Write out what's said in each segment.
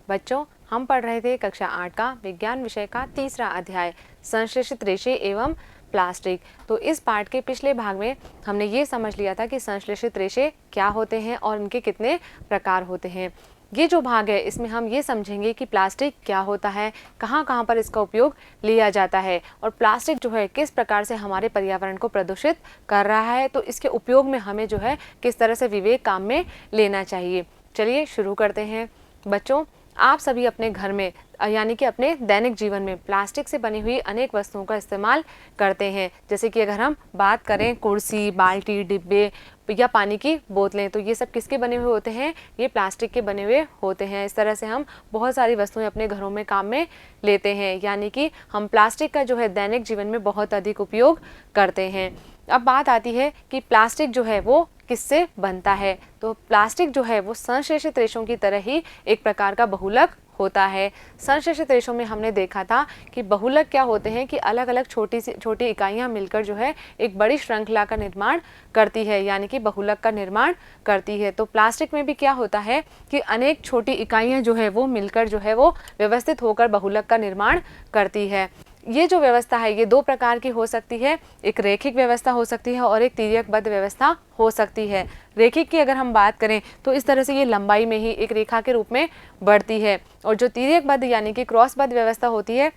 बच्चों, हम पढ़ रहे थे कक्षा 8 का विज्ञान विषय का तीसरा अध्याय संश्लेषित रेशे एवं प्लास्टिक। तो इस पाठ के पिछले भाग में हमने ये समझ लिया था कि संश्लेषित रेशे क्या होते हैं और इनके कितने प्रकार होते हैं। ये जो भाग है इसमें हम ये समझेंगे कि प्लास्टिक क्या होता है, कहाँ कहाँ पर इसका उपयोग लिया जाता है और प्लास्टिक जो है किस प्रकार से हमारे पर्यावरण को प्रदूषित कर रहा है, तो इसके उपयोग में हमें जो है किस तरह से विवेक काम में लेना चाहिए। चलिए शुरू करते हैं। बच्चों, आप सभी अपने घर में यानी कि अपने दैनिक जीवन में प्लास्टिक से बनी हुई अनेक वस्तुओं का इस्तेमाल करते हैं। जैसे कि अगर हम बात करें कुर्सी, बाल्टी, डिब्बे या पानी की बोतलें, तो ये सब किसके बने हुए होते हैं? ये प्लास्टिक के बने हुए होते हैं। इस तरह से हम बहुत सारी वस्तुएं अपने घरों में काम में लेते हैं, यानी कि हम प्लास्टिक का जो है दैनिक जीवन में बहुत अधिक उपयोग करते हैं। अब बात आती है कि प्लास्टिक जो है वो किससे बनता है। तो प्लास्टिक जो है वो संश्लेषित रेशों की तरह ही एक प्रकार का बहुलक होता है। संश्लेषित रेशों में हमने देखा था कि बहुलक क्या होते हैं कि अलग अलग छोटी इकाइयां मिलकर जो है एक बड़ी श्रृंखला का निर्माण करती है, यानी कि बहुलक का निर्माण करती है। तो प्लास्टिक में भी क्या होता है कि अनेक छोटी इकाइयां जो है वो मिलकर जो है वो व्यवस्थित होकर बहुलक का निर्माण करती है। ये जो व्यवस्था है ये दो प्रकार की हो सकती है, एक रेखिक व्यवस्था हो सकती है और एक तिर्यकबद्ध व्यवस्था हो सकती है। रेखिक की अगर हम बात करें तो इस तरह से ये लंबाई में ही एक रेखा के रूप में बढ़ती है, और जो तिर्यकबद्ध यानी कि क्रॉसबद्ध व्यवस्था होती है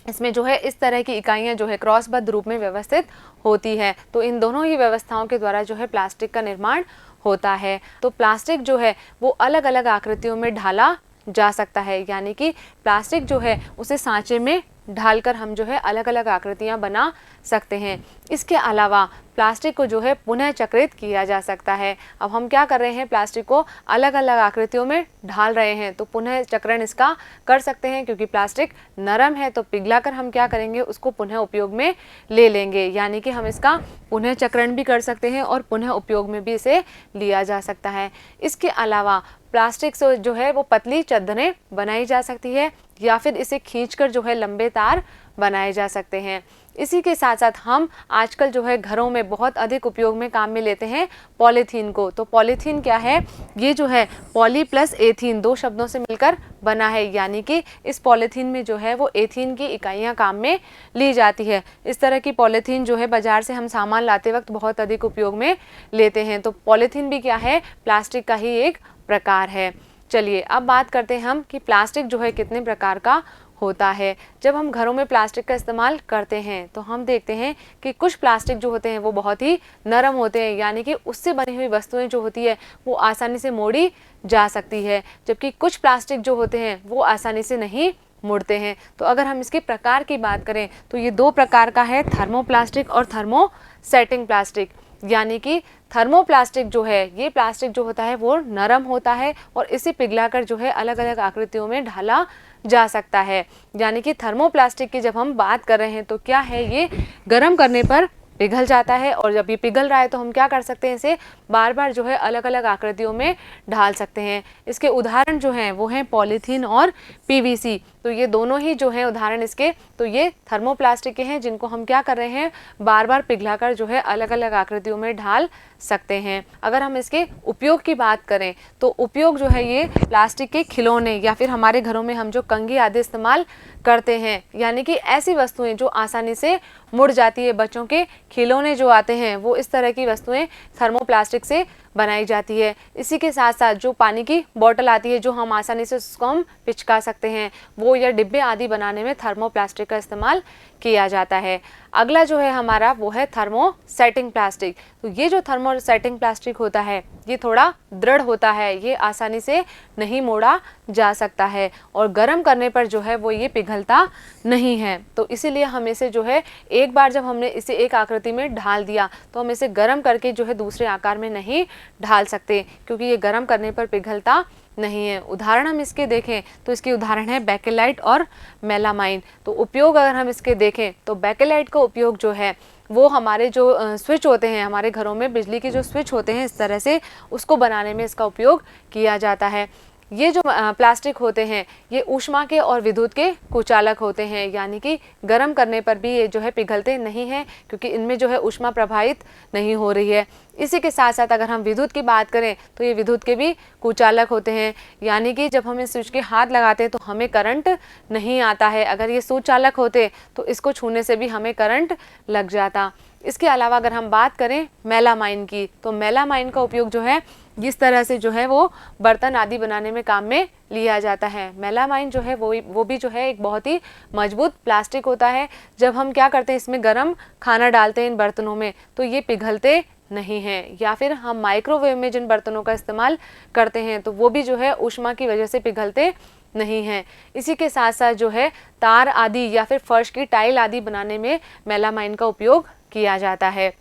इसमें जो है इस तरह की इकाइयां जो है क्रॉसबद्ध रूप में व्यवस्थित होती है। तो इन दोनों ही व्यवस्थाओं के द्वारा जो है प्लास्टिक का निर्माण होता है। तो प्लास्टिक जो है वो अलग अलग आकृतियों में ढाला जा सकता है, यानी कि प्लास्टिक जो है उसे सांचे में ढालकर हम जो है अलग अलग आकृतियां बना सकते हैं। इसके अलावा प्लास्टिक को जो है पुनः चक्रित किया जा सकता है। अब हम क्या कर रहे हैं, प्लास्टिक को अलग अलग आकृतियों में ढाल रहे हैं, तो पुनः चक्रण इसका कर सकते हैं। क्योंकि प्लास्टिक नरम है तो पिघलाकर हम क्या करेंगे, उसको पुनः उपयोग में ले लेंगे, यानी कि हम इसका पुनः चक्रण भी कर सकते हैं और पुनः उपयोग में भी इसे लिया जा सकता है। इसके अलावा प्लास्टिक से जो है वो पतली चद्दरें बनाई जा सकती है, या फिर इसे खींचकर जो है लंबे तार बनाए जा सकते हैं। इसी के साथ साथ हम आजकल जो है घरों में बहुत अधिक उपयोग में काम में लेते हैं पॉलीथीन को। तो पॉलीथीन क्या है, ये जो है पॉली प्लस एथीन दो शब्दों से मिलकर बना है, यानी कि इस पॉलीथीन में जो है वो एथीन की इकाइयां काम में ली जाती है। इस तरह की पॉलीथीन जो है बाजार से हम सामान लाते वक्त बहुत अधिक उपयोग में लेते हैं। तो पॉलीथीन भी क्या है, प्लास्टिक का ही एक प्रकार है। चलिए अब बात करते हैं हम कि प्लास्टिक जो है कितने प्रकार का होता है। जब हम घरों में प्लास्टिक का इस्तेमाल करते हैं तो हम देखते हैं कि कुछ प्लास्टिक जो होते हैं वो बहुत ही नरम होते हैं, यानी कि उससे बनी हुई वस्तुएं जो होती है वो आसानी से मोड़ी जा सकती है, जबकि कुछ प्लास्टिक जो होते हैं वो आसानी से नहीं मुड़ते हैं। तो अगर हम इसके प्रकार की बात करें तो ये दो प्रकार का है, थर्मोप्लास्टिक और थर्मोसेटिंग प्लास्टिक। यानी कि थर्मोप्लास्टिक जो है ये प्लास्टिक जो होता है वो नरम होता है और इसे पिघलाकर जो है अलग अलग आकृतियों में ढाला जा सकता है। यानी कि थर्मोप्लास्टिक की जब हम बात कर रहे हैं तो क्या है, ये गर्म करने पर पिघल जाता है, और जब ये पिघल रहा है तो हम क्या कर सकते हैं, इसे बार बार जो है अलग अलग आकृतियों में ढाल सकते हैं। इसके उदाहरण जो हैं वो हैं पॉलीथीन और पीवीसी। तो ये दोनों ही जो हैं उदाहरण इसके, तो ये थर्मोप्लास्टिक के हैं जिनको हम क्या कर रहे हैं, बार बार पिघलाकर जो है अलग अलग आकृतियों में ढाल सकते हैं। अगर हम इसके उपयोग की बात करें तो उपयोग जो है ये प्लास्टिक के खिलौने या फिर हमारे घरों में हम जो कंघी आदि इस्तेमाल करते हैं, यानी कि ऐसी वस्तुएं जो आसानी से मुड़ जाती है। बच्चों के खिलौने जो आते हैं वो इस तरह की वस्तुएं थर्मोप्लास्टिक से बनाई जाती है। इसी के साथ साथ जो पानी की बोतल आती है जो हम आसानी से उसको हम पिचका सकते हैं, वो या डिब्बे आदि बनाने में थर्मोप्लास्टिक का इस्तेमाल किया जाता है। अगला जो है हमारा वो है थर्मोसेटिंग प्लास्टिक। तो ये जो थर्मोसेटिंग प्लास्टिक होता है ये थोड़ा दृढ़ होता है, ये आसानी से नहीं मोड़ा जा सकता है और गर्म करने पर जो है वो ये पिघलता नहीं है। तो इसीलिए हम इसे जो है एक बार जब हमने इसे एक आकृति में ढाल दिया तो हम इसे गर्म करके जो है दूसरे आकार में नहीं ढाल सकते, क्योंकि ये गर्म करने पर पिघलता नहीं है। उदाहरण हम इसके देखें तो इसके उदाहरण है बेकेलाइट और मेलामाइन। तो उपयोग अगर हम इसके देखें तो बेकेलाइट का उपयोग जो है वो हमारे जो स्विच होते हैं, हमारे घरों में बिजली के जो स्विच होते हैं इस तरह से उसको बनाने में इसका उपयोग किया जाता है। ये जो प्लास्टिक होते हैं ये ऊष्मा के और विद्युत के कुचालक होते हैं, यानी कि गर्म करने पर भी ये जो है पिघलते नहीं हैं, क्योंकि इनमें जो है ऊष्मा प्रभावित नहीं हो रही है। इसी के साथ साथ अगर हम विद्युत की बात करें तो ये विद्युत के भी कुचालक होते हैं, यानी कि जब हम इस स्विच के हाथ लगाते हैं तो हमें करंट नहीं आता है। अगर ये सुचालक होते तो इसको छूने से भी हमें करंट लग जाता। इसके अलावा अगर हम बात करें मेलामाइन की, तो मेलामाइन का उपयोग जो है जिस तरह से जो है वो बर्तन आदि बनाने में काम में लिया जाता है। मेलामाइन जो है वो भी जो है एक बहुत ही मजबूत प्लास्टिक होता है। जब हम क्या करते हैं, इसमें गर्म खाना डालते हैं इन बर्तनों में, तो ये पिघलते नहीं हैं। या फिर हम माइक्रोवेव में जिन बर्तनों का इस्तेमाल करते हैं तो वो भी जो है ऊष्मा की वजह से पिघलते नहीं हैं। इसी के साथ साथ जो है तार आदि या फिर फर्श की टाइल आदि बनाने में मेलामाइन का उपयोग किया जाता है।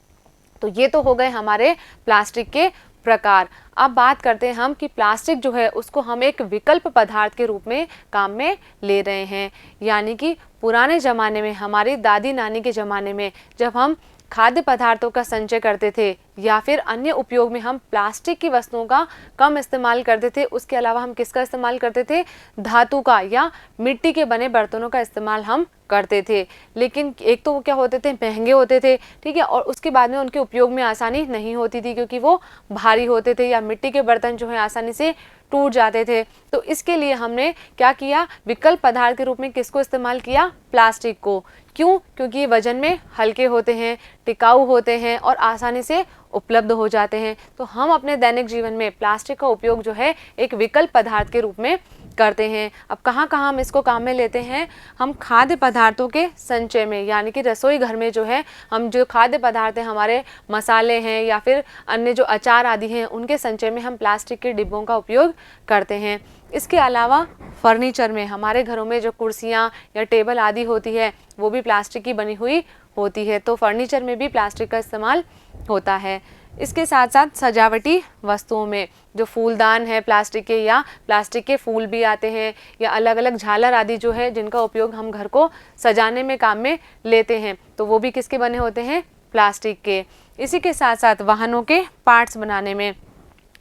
तो ये तो हो गए हमारे प्लास्टिक के प्रकार। अब बात करते हैं हम कि प्लास्टिक जो है उसको हम एक विकल्प पदार्थ के रूप में काम में ले रहे हैं, यानी कि पुराने ज़माने में, हमारी दादी नानी के ज़माने में जब हम खाद्य पदार्थों का संचय करते थे या फिर अन्य उपयोग में हम प्लास्टिक की वस्तुओं का कम इस्तेमाल करते थे, उसके अलावा हम किसका इस्तेमाल करते थे, धातु का या मिट्टी के बने बर्तनों का इस्तेमाल हम करते थे। लेकिन एक तो वो क्या होते थे, महंगे होते थे, ठीक है, और उसके बाद में उनके उपयोग में आसानी नहीं होती थी क्योंकि वो भारी होते थे या मिट्टी के बर्तन जो है आसानी से टूट जाते थे। तो इसके लिए हमने क्या किया, विकल्प पदार्थ के रूप में किसको इस्तेमाल किया, प्लास्टिक को। क्यों? क्योंकि ये वजन में हल्के होते हैं, टिकाऊ होते हैं और आसानी से उपलब्ध हो जाते हैं। तो हम अपने दैनिक जीवन में प्लास्टिक का उपयोग जो है एक विकल्प पदार्थ के रूप में करते हैं। अब कहाँ कहाँ हम इसको काम में लेते हैं, हम खाद्य पदार्थों के संचय में, यानी कि रसोई घर में जो है हम जो खाद्य पदार्थ हैं, हमारे मसाले हैं या फिर अन्य जो अचार आदि हैं, उनके संचय में हम प्लास्टिक के डिब्बों का उपयोग करते हैं। इसके अलावा फर्नीचर में, हमारे घरों में जो कुर्सियाँ या टेबल आदि होती है वो भी प्लास्टिक की बनी हुई होती है, तो फर्नीचर में भी प्लास्टिक का इस्तेमाल होता है। इसके साथ साथ सजावटी वस्तुओं में जो फूलदान है प्लास्टिक के, या प्लास्टिक के फूल भी आते हैं, या अलग अलग झालर आदि जो है जिनका उपयोग हम घर को सजाने में काम में लेते हैं, तो वो भी किसके बने होते हैं, प्लास्टिक के। इसी के साथ साथ वाहनों के पार्ट्स बनाने में,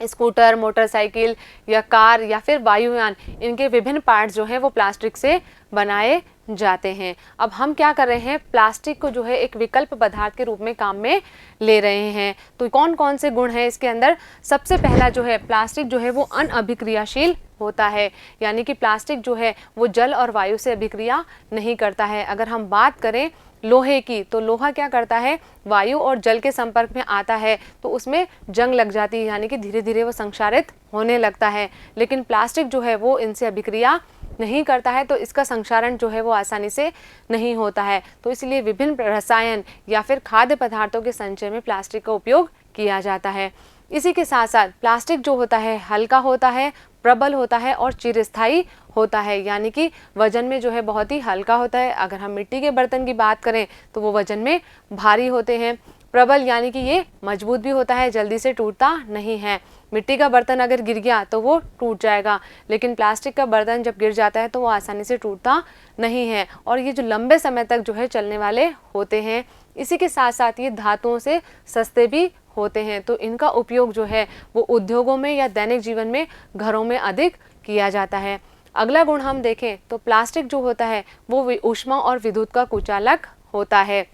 स्कूटर, मोटरसाइकिल या कार या फिर वायुयान, इनके विभिन्न पार्ट्स जो हैं वो प्लास्टिक से बनाए जाते हैं। अब हम क्या कर रहे हैं, प्लास्टिक को जो है एक विकल्प पदार्थ के रूप में काम में ले रहे हैं। तो कौन कौन से गुण हैं इसके अंदर, सबसे पहला जो है प्लास्टिक जो है वो अनअभिक्रियाशील होता है, यानी कि प्लास्टिक जो है वो जल और वायु से अभिक्रिया नहीं करता है। अगर हम बात करें लोहे की, तो लोहा क्या करता है, वायु और जल के संपर्क में आता है तो उसमें जंग लग जाती है, यानी कि धीरे धीरे वो संक्षारित होने लगता है। लेकिन प्लास्टिक जो है वो इनसे अभिक्रिया नहीं करता है, तो इसका संक्षारण जो है वो आसानी से नहीं होता है। तो इसलिए विभिन्न रसायन या फिर खाद्य पदार्थों के संचय में प्लास्टिक का उपयोग किया जाता है। इसी के साथ साथ प्लास्टिक जो होता है हल्का होता है, प्रबल होता है और चिरस्थायी होता है, यानी कि वजन में जो है बहुत ही हल्का होता है। अगर हम मिट्टी के बर्तन की बात करें तो वो वजन में भारी होते हैं। प्रबल यानी कि ये मजबूत भी होता है, जल्दी से टूटता नहीं है। मिट्टी का बर्तन अगर गिर गया तो वो टूट जाएगा, लेकिन प्लास्टिक का बर्तन जब गिर जाता है तो वो आसानी से टूटता नहीं है, और ये जो लंबे समय तक जो है चलने वाले होते हैं। इसी के साथ साथ ये धातुओं से सस्ते भी होते हैं, तो इनका उपयोग जो है वो उद्योगों में या दैनिक जीवन में घरों में अधिक किया जाता है। अगला गुण हम देखें तो प्लास्टिक जो होता है वो ऊष्मा और विद्युत का कुचालक होता है,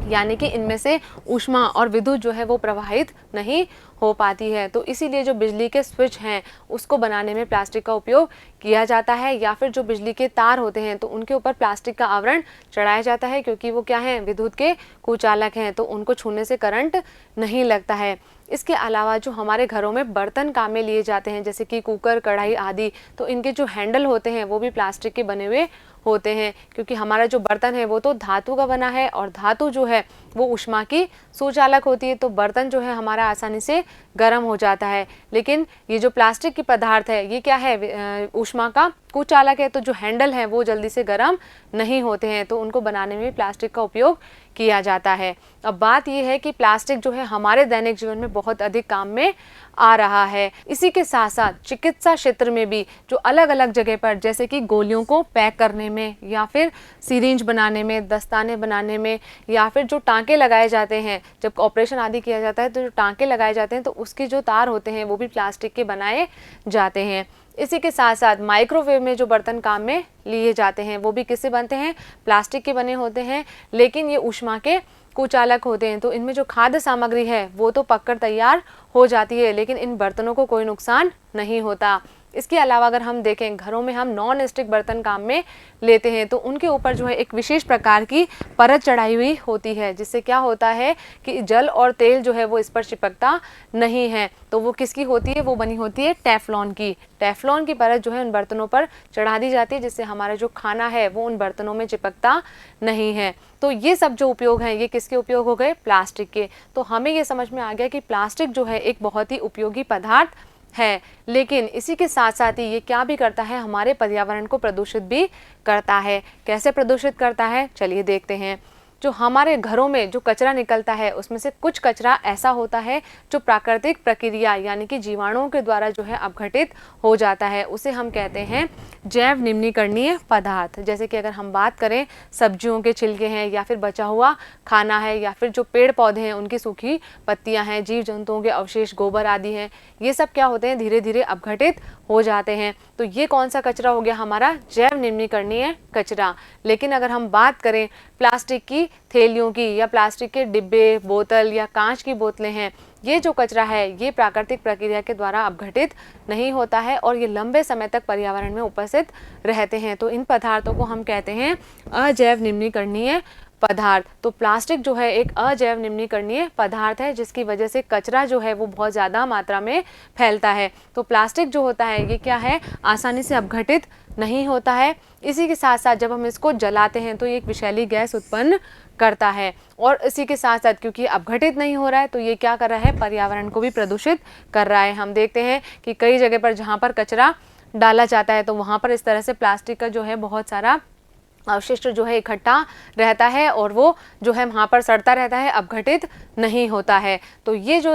यानी कि इनमें से ऊष्मा और विद्युत जो है वो प्रवाहित नहीं हो पाती है। तो इसीलिए जो बिजली के स्विच हैं उसको बनाने में प्लास्टिक का उपयोग किया जाता है, या फिर जो बिजली के तार होते हैं तो उनके ऊपर प्लास्टिक का आवरण चढ़ाया जाता है, क्योंकि वो क्या हैं, विद्युत के कुचालक हैं, तो उनको छूने से करंट नहीं लगता है। इसके अलावा जो हमारे घरों में बर्तन काम में लिए जाते हैं जैसे कि कुकर, कढ़ाई आदि, तो इनके जो हैंडल होते हैं वो भी प्लास्टिक के बने हुए होते हैं, क्योंकि हमारा जो बर्तन है वो तो धातु का बना है और धातु जो है वो ऊष्मा की सुचालक होती है, तो बर्तन जो है हमारा आसानी से गर्म हो जाता है। लेकिन ये जो प्लास्टिक की पदार्थ है ये क्या है, ऊष्मा का कुचालक है, तो जो हैंडल है वो जल्दी से गर्म नहीं होते हैं, तो उनको बनाने में प्लास्टिक का उपयोग किया जाता है। अब बात यह है कि प्लास्टिक जो है हमारे दैनिक जीवन में बहुत अधिक काम में आ रहा है। इसी के साथ साथ चिकित्सा क्षेत्र में भी जो अलग अलग जगह पर, जैसे कि गोलियों को पैक करने में या फिर सिरिंज बनाने में, दस्ताने बनाने में, या फिर जो टाँके लगाए जाते हैं जब ऑपरेशन आदि किया जाता है तो जो टाँके लगाए जाते हैं तो उसके जो तार होते हैं वो भी प्लास्टिक के बनाए जाते हैं। इसी के साथ साथ माइक्रोवेव में जो बर्तन काम में लिए जाते हैं वो भी किससे बनते हैं, प्लास्टिक के बने होते हैं, लेकिन ये ऊष्मा के कुचालक होते हैं। तो इनमें जो खाद्य सामग्री है वो तो पककर तैयार हो जाती है, लेकिन इन बर्तनों को कोई नुकसान नहीं होता। इसके अलावा अगर हम देखें, घरों में हम नॉन स्टिक बर्तन काम में लेते हैं तो उनके ऊपर जो है एक विशेष प्रकार की परत चढ़ाई हुई होती है, जिससे क्या होता है कि जल और तेल जो है वो इस पर चिपकता नहीं है। तो वो किसकी होती है, वो बनी होती है टेफ्लॉन की। टेफ्लॉन की परत जो है उन बर्तनों पर चढ़ा दी जाती है, जिससे हमारा जो खाना है वो उन बर्तनों में चिपकता नहीं है। तो ये सब जो उपयोग हैं ये किसके उपयोग हो गए, प्लास्टिक के। तो हमें ये समझ में आ गया कि प्लास्टिक जो है एक बहुत ही उपयोगी पदार्थ है, लेकिन इसी के साथ साथ ही ये क्या भी करता है, हमारे पर्यावरण को प्रदूषित भी करता है। कैसे प्रदूषित करता है, चलिए देखते हैं। जो हमारे घरों में जो कचरा निकलता है उसमें से कुछ कचरा ऐसा होता है जो प्राकृतिक प्रक्रिया यानी कि जीवाणुओं के द्वारा जो है अपघटित हो जाता है, उसे हम कहते हैं जैव निम्नीकरणीय पदार्थ। जैसे कि अगर हम बात करें, सब्जियों के छिलके हैं या फिर बचा हुआ खाना है या फिर जो पेड़ पौधे हैं उनकी सूखी पत्तियां हैं, जीव जंतुओं के अवशेष, गोबर आदि हैं, ये सब क्या होते हैं, धीरे धीरे अपघटित हो जाते हैं। तो ये कौन सा कचरा हो गया, हमारा जैव निम्नीकरणीय कचरा। लेकिन अगर हम बात करें प्लास्टिक की थैलियों की या प्लास्टिक के डिब्बे, बोतल या कांच की बोतलें हैं, ये जो कचरा है ये प्राकृतिक प्रक्रिया के द्वारा अपघटित नहीं होता है और ये लंबे समय तक पर्यावरण में उपस्थित रहते हैं। तो इन पदार्थों को हम कहते हैं अजैव निम्नीकरणीय पदार्थ। तो प्लास्टिक जो है एक अजैव निम्नीकरणीय पदार्थ है, जिसकी वजह से कचरा जो है वो बहुत ज़्यादा मात्रा में फैलता है। तो प्लास्टिक जो होता है ये क्या है, आसानी से अपघटित नहीं होता है। इसी के साथ साथ जब हम इसको जलाते हैं तो ये एक विषैली गैस उत्पन्न करता है, और इसी के साथ साथ क्योंकि अपघटित नहीं हो रहा है तो ये क्या कर रहा है, पर्यावरण को भी प्रदूषित कर रहा है। हम देखते हैं कि कई जगह पर जहाँ पर कचरा डाला जाता है तो वहाँ पर इस तरह से प्लास्टिक का जो है बहुत सारा अवशिष्ट जो है इकट्ठा रहता है और वो जो है वहाँ पर सड़ता रहता है, अपघटित नहीं होता है। तो ये जो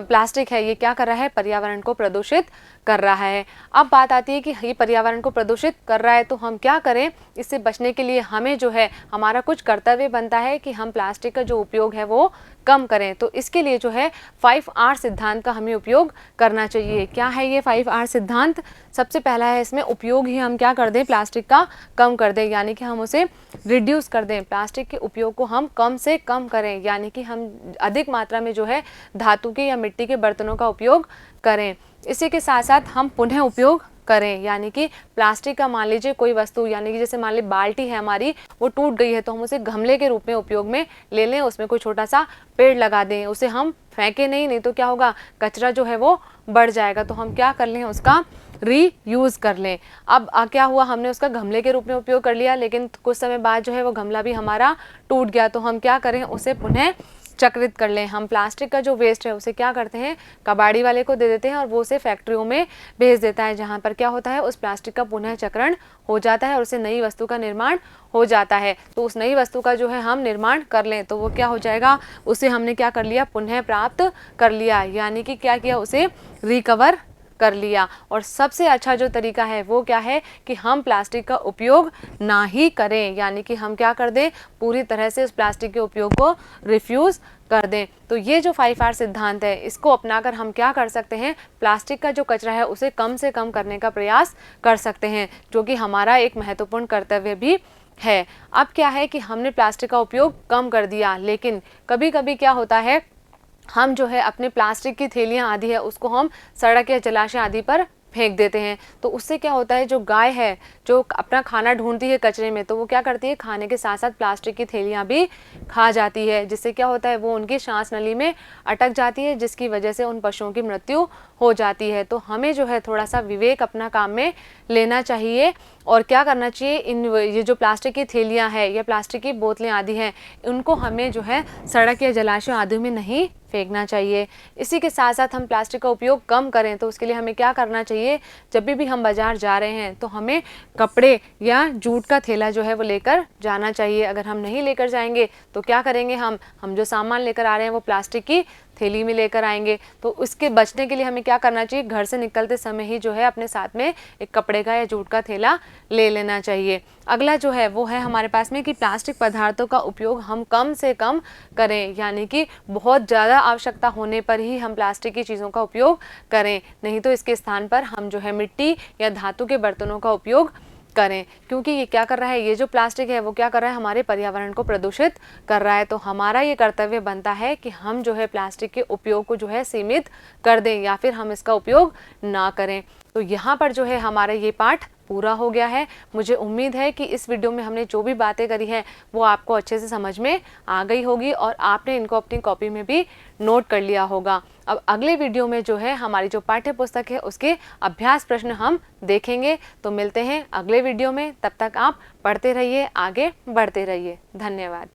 प्लास्टिक है ये क्या कर रहा है, पर्यावरण को प्रदूषित कर रहा है। अब बात आती है कि ये पर्यावरण को प्रदूषित कर रहा है तो हम क्या करें, इससे बचने के लिए हमें जो है हमारा कुछ कर्तव्य बनता है कि हम प्लास्टिक का जो उपयोग है वो कम करें। तो इसके लिए जो है 5R सिद्धांत का हमें उपयोग करना चाहिए। क्या है ये 5R सिद्धांत? सबसे पहला है इसमें उपयोग ही हम क्या कर दें, प्लास्टिक का कम कर दें, यानी कि हम उसे रिड्यूस कर दें। प्लास्टिक के उपयोग को हम कम से कम करें, यानी कि हम अधिक मात्रा में जो है धातु के या मिट्टी के बर्तनों का उपयोग करें। इसी के साथ साथ हम पुनः उपयोग करें, यानी कि प्लास्टिक का मान लीजिए कोई वस्तु, यानी कि जैसे मान ली बाल्टी है हमारी, वो टूट गई है तो हम उसे गमले के रूप में उपयोग में ले लें, उसमें कोई छोटा सा पेड़ लगा दें, उसे हम फेंके नहीं तो क्या होगा, कचरा जो है वो बढ़ जाएगा। तो हम क्या कर लें, उसका रीयूज़ कर लें। अब क्या हुआ, हमने उसका गमले के रूप में उपयोग कर लिया, लेकिन कुछ समय बाद जो है वो गमला भी हमारा टूट गया, तो हम क्या करें, उसे पुनः चक्रित कर लें। हम प्लास्टिक का जो वेस्ट है उसे क्या करते हैं, कबाड़ी वाले को दे देते हैं और वो उसे फैक्ट्रियों में भेज देता है, जहाँ पर क्या होता है, उस प्लास्टिक का पुनः चक्रण हो जाता है और उसे नई वस्तु का निर्माण हो जाता है। तो उस नई वस्तु का जो है हम निर्माण कर लें तो वो क्या हो जाएगा, उसे हमने क्या कर लिया, पुनः प्राप्त कर लिया, यानी कि क्या किया, उसे रिकवर कर लिया। और सबसे अच्छा जो तरीका है वो क्या है कि हम प्लास्टिक का उपयोग ना ही करें, यानी कि हम क्या कर दें, पूरी तरह से उस प्लास्टिक के उपयोग को रिफ्यूज़ कर दें। तो ये जो 5R सिद्धांत है इसको अपनाकर हम क्या कर सकते हैं, प्लास्टिक का जो कचरा है उसे कम से कम करने का प्रयास कर सकते हैं, जो कि हमारा एक महत्वपूर्ण कर्तव्य भी है। अब क्या है कि हमने प्लास्टिक का उपयोग कम कर दिया, लेकिन कभी कभी क्या होता है, हम जो है अपने प्लास्टिक की थैलियाँ आदि है उसको हम सड़क या जलाशय आदि पर फेंक देते हैं। तो उससे क्या होता है, जो गाय है जो अपना खाना ढूंढती है कचरे में, तो वो क्या करती है, खाने के साथ साथ प्लास्टिक की थैलियाँ भी खा जाती है, जिससे क्या होता है, वो उनकी सांस नली में अटक जाती है, जिसकी वजह से उन पशुओं की मृत्यु हो जाती है। तो हमें जो है थोड़ा सा विवेक अपना काम में लेना चाहिए और क्या करना चाहिए, ये जो प्लास्टिक की थैलियाँ हैं या प्लास्टिक की बोतलें आदि हैं, उनको हमें जो है सड़क या जलाशय आदि में नहीं फेंकना चाहिए। इसी के साथ साथ हम प्लास्टिक का उपयोग कम करें तो उसके लिए हमें क्या करना चाहिए, जब भी हम बाजार जा रहे हैं तो हमें कपड़े या जूट का थैला जो है वो लेकर जाना चाहिए। अगर हम नहीं लेकर जाएंगे तो क्या करेंगे, हम जो सामान लेकर आ रहे हैं वो प्लास्टिक की थैली में लेकर आएंगे। तो उसके बचने के लिए हमें क्या करना चाहिए, घर से निकलते समय ही जो है अपने साथ में एक कपड़े का या जूट का थैला ले लेना चाहिए। अगला जो है वो है हमारे पास में कि प्लास्टिक पदार्थों का उपयोग हम कम से कम करें, यानी कि बहुत ज़्यादा आवश्यकता होने पर ही हम प्लास्टिक की चीज़ों का उपयोग करें, नहीं तो इसके स्थान पर हम जो है मिट्टी या धातु के बर्तनों का उपयोग करें। क्योंकि ये क्या कर रहा है, ये जो प्लास्टिक है वो क्या कर रहा है, हमारे पर्यावरण को प्रदूषित कर रहा है। तो हमारा ये कर्तव्य बनता है कि हम जो है प्लास्टिक के उपयोग को जो है सीमित कर दें या फिर हम इसका उपयोग ना करें। तो यहाँ पर जो है हमारा ये पाठ पूरा हो गया है। मुझे उम्मीद है कि इस वीडियो में हमने जो भी बातें करी हैं वो आपको अच्छे से समझ में आ गई होगी और आपने इनको अपनी कॉपी में भी नोट कर लिया होगा। अब अगले वीडियो में जो है हमारी जो पाठ्य पुस्तक है उसके अभ्यास प्रश्न हम देखेंगे। तो मिलते हैं अगले वीडियो में, तब तक आप पढ़ते रहिए, आगे बढ़ते रहिए। धन्यवाद।